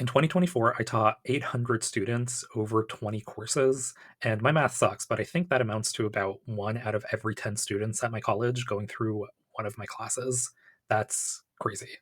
In 2024, I taught 800 students over 20 courses, and my math sucks, but I think that amounts to about one out of every 10 students at my college going through one of my classes. That's crazy.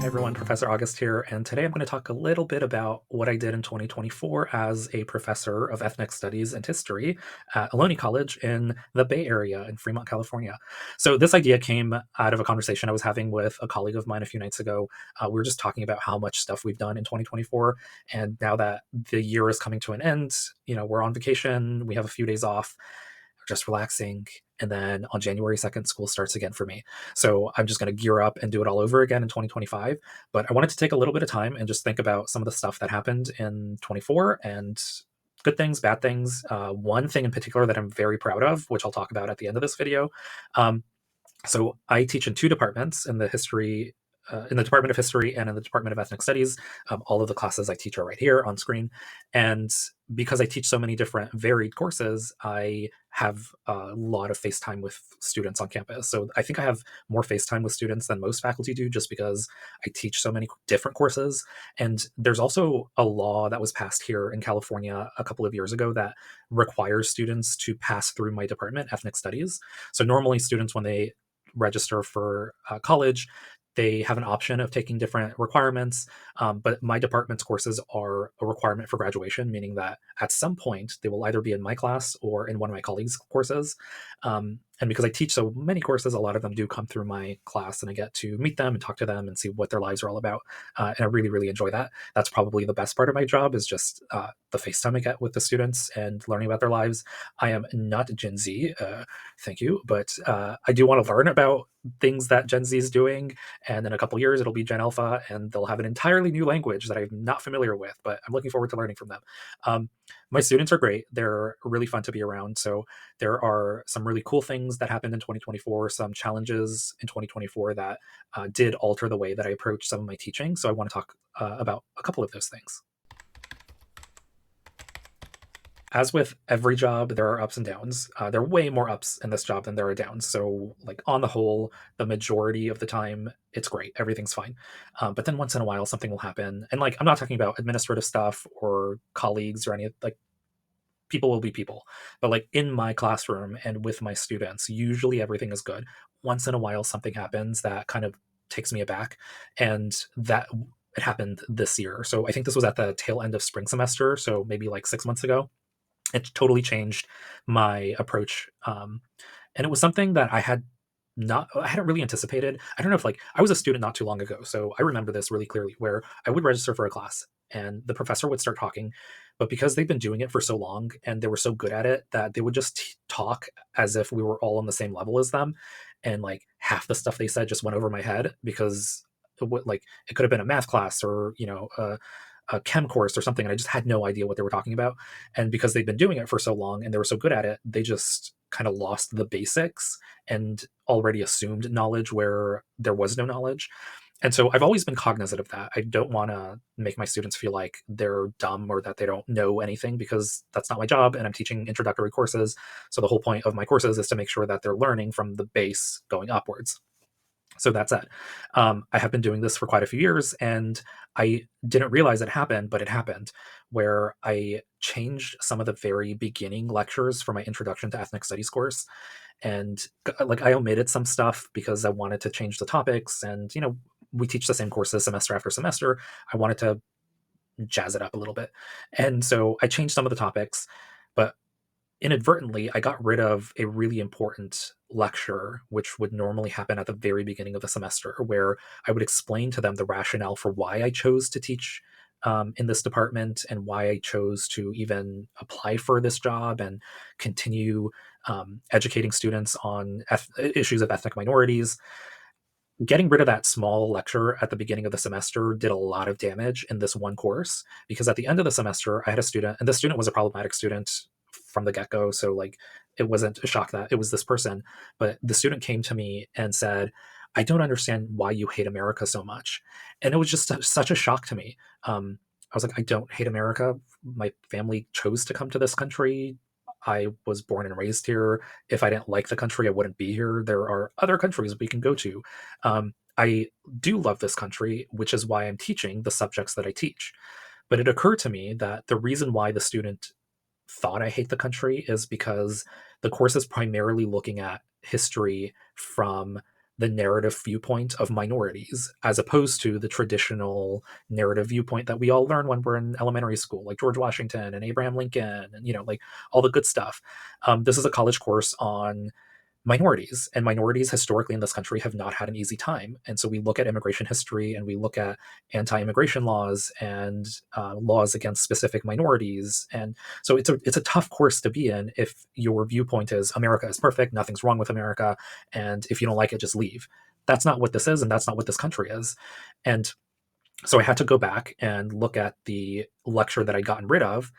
Hey everyone, Professor August here, and today I'm going to talk a little bit about what I did in 2024 as a professor of ethnic studies and history at Ohlone College in the Bay Area in Fremont, California. So, this idea came out of a conversation I was having with a colleague of mine a few nights ago. We were just talking about how much stuff we've done in 2024, and now that the year is coming to an end, we're on vacation, we have a few days off, just relaxing. And then on January 2nd, school starts again for me. So I'm just going to gear up and do it all over again in 2025. But I wanted to take a little bit of time and just think about some of the stuff that happened in 24 and good things, bad things. One thing in particular that I'm very proud of, which I'll talk about at the end of this video. Um, so I teach in two departments in the Department of History and in the Department of Ethnic Studies. All of the classes I teach are right here on screen. And because I teach so many different varied courses, I have a lot of face time with students on campus. So I think I have more face time with students than most faculty do just because I teach so many different courses. And there's also a law that was passed here in California a couple of years ago that requires students to pass through my department, Ethnic Studies. So normally students, when they register for college, they have an option of taking different requirements, but my department's courses are a requirement for graduation, meaning that at some point they will either be in my class or in one of my colleagues' courses. And because I teach so many courses, a lot of them do come through my class, and I get to meet them and talk to them and see what their lives are all about. And I really, really enjoy that. That's probably the best part of my job is just the FaceTime I get with the students and learning about their lives. I am not Gen Z, thank you, but I do want to learn about things that Gen Z is doing, and in a couple years it'll be Gen Alpha, and they'll have an entirely new language that I'm not familiar with, but I'm looking forward to learning from them. My students are great. They're really fun to be around. So there are some really cool things that happened in 2024, some challenges in 2024 that did alter the way that I approach some of my teaching. So I want to talk about a couple of those things. As with every job, there are ups and downs. There are way more ups in this job than there are downs. So, like on the whole, the majority of the time, it's great. Everything's fine. But then once in a while, something will happen, and like I'm not talking about administrative stuff or colleagues or any like people will be people. But like in my classroom and with my students, usually everything is good. Once in a while, something happens that kind of takes me aback, and that it happened this year. So I think this was at the tail end of spring semester, so maybe like 6 months ago. It totally changed my approach, and it was something that I hadn't really anticipated. I don't know if like I was a student not too long ago, so I remember this really clearly where I would register for a class and the professor would start talking, but because they've been doing it for so long and they were so good at it that they would just talk as if we were all on the same level as them, and like half the stuff they said just went over my head because like it could have been a math class or a chem course or something, and I just had no idea what they were talking about. And because they've been doing it for so long and they were so good at it, they just kind of lost the basics and already assumed knowledge where there was no knowledge. And so I've always been cognizant of that. I don't want to make my students feel like they're dumb or that they don't know anything, because that's not my job and I'm teaching introductory courses. So the whole point of my courses is to make sure that they're learning from the base going upwards. So that's it. I have been doing this for quite a few years, and I didn't realize it happened, but it happened where I changed some of the very beginning lectures for my Introduction to Ethnic Studies course. And like I omitted some stuff because I wanted to change the topics. And, we teach the same courses semester after semester. I wanted to jazz it up a little bit. And so I changed some of the topics, but inadvertently, I got rid of a really important lecture, which would normally happen at the very beginning of the semester, where I would explain to them the rationale for why I chose to teach in this department and why I chose to even apply for this job and continue educating students on issues of ethnic minorities. Getting rid of that small lecture at the beginning of the semester did a lot of damage in this one course, because at the end of the semester, I had a student, and the student was a problematic student from the get-go. So like it wasn't a shock that it was this person, but the student came to me and said, I don't understand why you hate America so much. And it was just such a shock to me. I was like, I don't hate America. My family chose to come to this country. I was born and raised here. If I didn't like the country, I wouldn't be here. There are other countries we can go to. I do love this country, which is why I'm teaching the subjects that I teach. But it occurred to me that the reason why the student thought I hate the country is because the course is primarily looking at history from the narrative viewpoint of minorities, as opposed to the traditional narrative viewpoint that we all learn when we're in elementary school, like George Washington and Abraham Lincoln, and like all the good stuff. This is a college course on minorities, and minorities historically in this country have not had an easy time. And so we look at immigration history, and we look at anti-immigration laws and laws against specific minorities. And so it's a tough course to be in if your viewpoint is America is perfect, nothing's wrong with America, and if you don't like it, just leave. That's not what this is, and that's not what this country is. And so I had to go back and look at the lecture that I'd gotten rid of,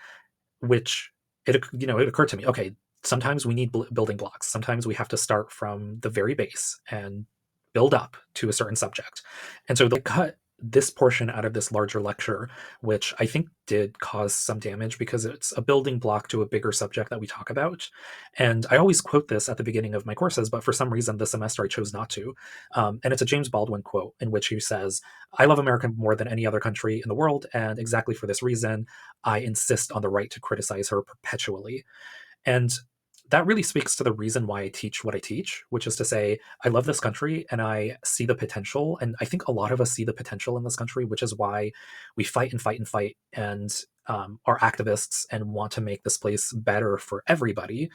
which it occurred to me, okay, sometimes we need building blocks. Sometimes we have to start from the very base and build up to a certain subject. And so they cut this portion out of this larger lecture, which I think did cause some damage because it's a building block to a bigger subject that we talk about. And I always quote this at the beginning of my courses, but for some reason this semester I chose not to. And it's a James Baldwin quote in which he says, "I love America more than any other country in the world, and exactly for this reason, I insist on the right to criticize her perpetually." And that really speaks to the reason why I teach what I teach, which is to say, I love this country and I see the potential. And I think a lot of us see the potential in this country, which is why we fight and fight and fight and are activists and want to make this place better for everybody.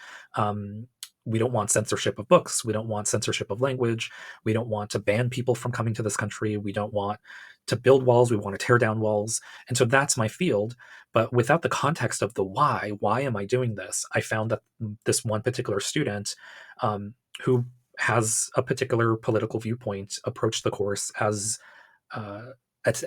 We don't want censorship of books. We don't want censorship of language. We don't want to ban people from coming to this country. We don't want to build walls. We want to tear down walls. And so that's my field. But without the context of the why am I doing this? I found that this one particular student who has a particular political viewpoint approached the course as uh,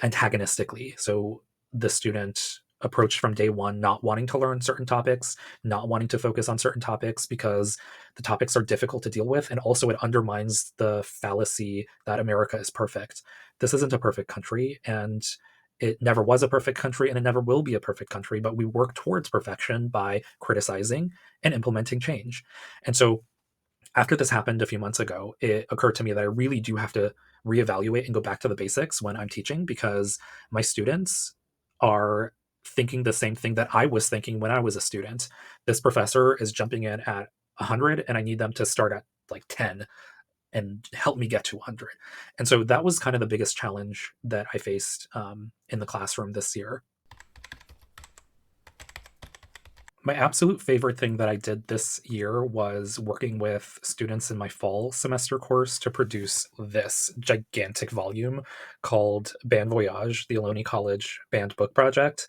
antagonistically. So the student approached from day one not wanting to learn certain topics, not wanting to focus on certain topics because the topics are difficult to deal with. And also, it undermines the fallacy that America is perfect. This isn't a perfect country, and it never was a perfect country, and it never will be a perfect country, but we work towards perfection by criticizing and implementing change. And so after this happened a few months ago, it occurred to me that I really do have to reevaluate and go back to the basics when I'm teaching because my students are thinking the same thing that I was thinking when I was a student. This professor is jumping in at 100 and I need them to start at like 10 and help me get to 100. And so that was kind of the biggest challenge that I faced in the classroom this year. My absolute favorite thing that I did this year was working with students in my fall semester course to produce this gigantic volume called Band Voyage, the Ohlone College band book project.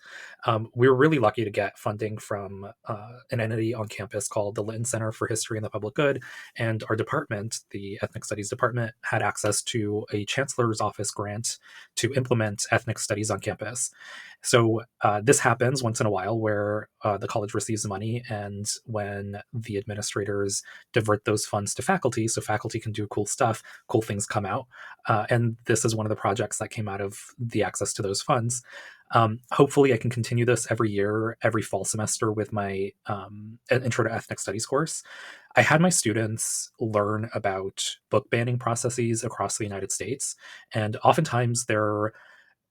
We were really lucky to get funding from an entity on campus called the Linton Center for History and the Public Good, and our department, the Ethnic Studies department, had access to a chancellor's office grant to implement ethnic studies on campus. So this happens once in a while where the college receives money, and when the administrators divert those funds to faculty, so faculty can do cool stuff, cool things come out. And this is one of the projects that came out of the access to those funds. Hopefully, I can continue this every year, every fall semester with my Intro to Ethnic Studies course. I had my students learn about book banning processes across the United States, and oftentimes they're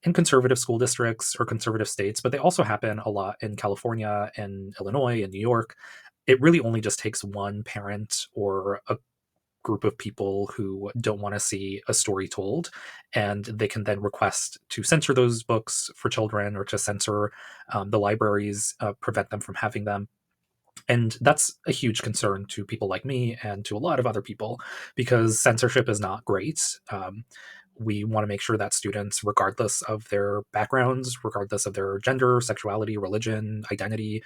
in conservative school districts or conservative states, but they also happen a lot in California and Illinois and New York. It really only just takes one parent or a group of people who don't want to see a story told, and they can then request to censor those books for children or to censor the libraries, prevent them from having them. And that's a huge concern to people like me and to a lot of other people because censorship is not great. We want to make sure that students, regardless of their backgrounds, regardless of their gender, sexuality, religion, identity,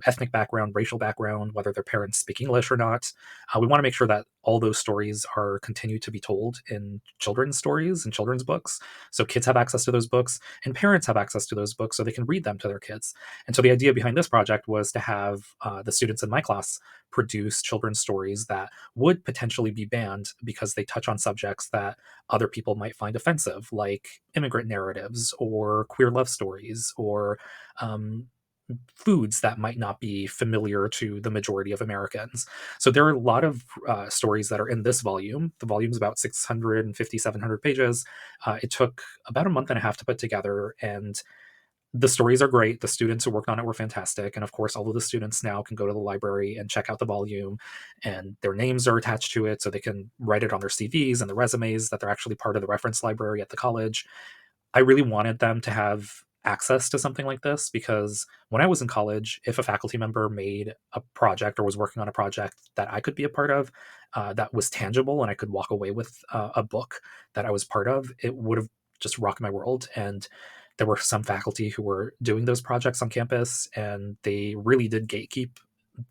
ethnic background, racial background, whether their parents speak English or not, we want to make sure that all those stories are continued to be told in children's stories and children's books. So kids have access to those books and parents have access to those books so they can read them to their kids. And so the idea behind this project was to have the students in my class produce children's stories that would potentially be banned because they touch on subjects that other people might find offensive, like immigrant narratives or queer love stories or foods that might not be familiar to the majority of Americans. So there are a lot of stories that are in this volume. The volume's about 650, 700 pages. It took about a month and a half to put together, and the stories are great. The students who worked on it were fantastic. And of course, all of the students now can go to the library and check out the volume, and their names are attached to it so they can write it on their CVs and the resumes that they're actually part of the reference library at the college. I really wanted them to have access to something like this because when I was in college, if a faculty member made a project or was working on a project that I could be a part of, that was tangible and I could walk away with a book that I was part of, it would have just rocked my world. And there were some faculty who were doing those projects on campus, and they really did gatekeep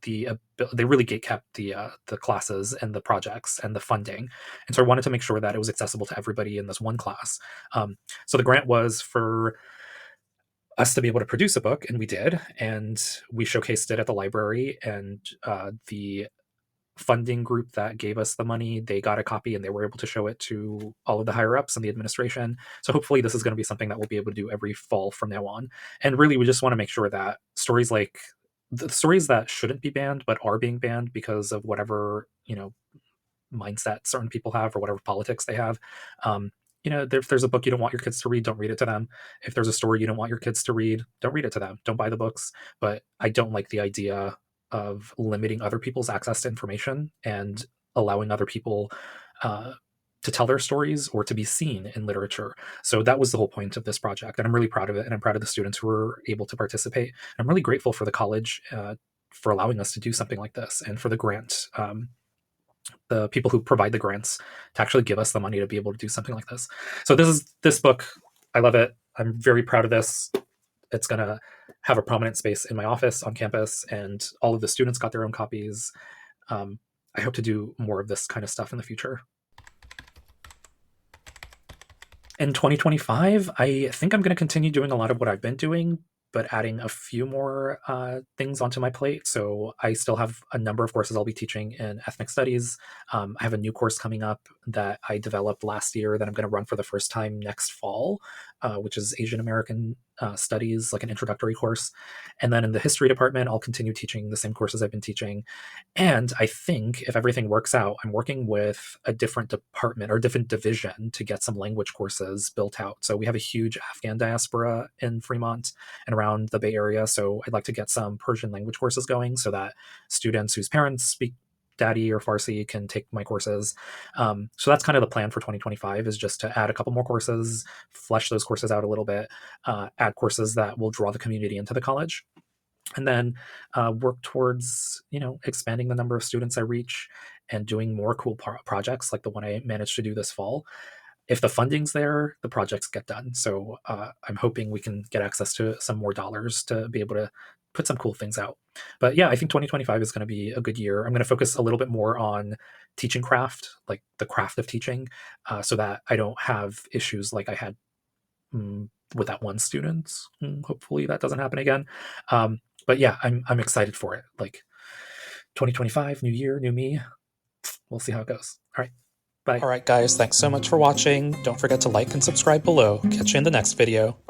they really gatekept the classes and the projects and the funding, and so I wanted to make sure that it was accessible to everybody in this one class. So the grant was for us to be able to produce a book, and we did, and we showcased it at the library, and the funding group that gave us the money, they got a copy and they were able to show it to all of the higher ups in the administration. So hopefully this is going to be something that we'll be able to do every fall from now on. And really, we just want to make sure that stories like the stories that shouldn't be banned but are being banned because of whatever, mindset certain people have or whatever politics they have. If there's a book you don't want your kids to read, don't read it to them. If there's a story you don't want your kids to read, don't read it to them. Don't buy the books. But I don't like the idea of limiting other people's access to information and allowing other people to tell their stories or to be seen in literature. So that was the whole point of this project, and I'm really proud of it. And I'm proud of the students who were able to participate. I'm really grateful for the college for allowing us to do something like this, and for the grant. The people who provide the grants to actually give us the money to be able to do something like this. So this book. I love it. I'm very proud of this. It's going to have a prominent space in my office on campus, and all of the students got their own copies. I hope to do more of this kind of stuff in the future. In 2025, I think I'm going to continue doing a lot of what I've been doing, but adding a few more things onto my plate. So I still have a number of courses I'll be teaching in ethnic studies. I have a new course coming up that I developed last year that I'm going to run for the first time next fall, which is Asian American studies, like an introductory course. And then in the history department, I'll continue teaching the same courses I've been teaching. And I think if everything works out, I'm working with a different department or different division to get some language courses built out. So we have a huge Afghan diaspora in Fremont and around the Bay Area. So I'd like to get some Persian language courses going so that students whose parents speak Dari or Farsi can take my courses. So that's kind of the plan for 2025, is just to add a couple more courses, flesh those courses out a little bit, add courses that will draw the community into the college, and then work towards expanding the number of students I reach and doing more cool projects like the one I managed to do this fall. If the funding's there, the projects get done. So I'm hoping we can get access to some more dollars to be able to put some cool things out. But yeah, I think 2025 is going to be a good year. I'm going to focus a little bit more on teaching craft, like the craft of teaching, so that I don't have issues like I had with that one student. Hopefully that doesn't happen again. But yeah, I'm excited for it. Like 2025, new year, new me. We'll see how it goes. All right. Bye. All right, guys, thanks so much for watching. Don't forget to like and subscribe below. Catch you in the next video.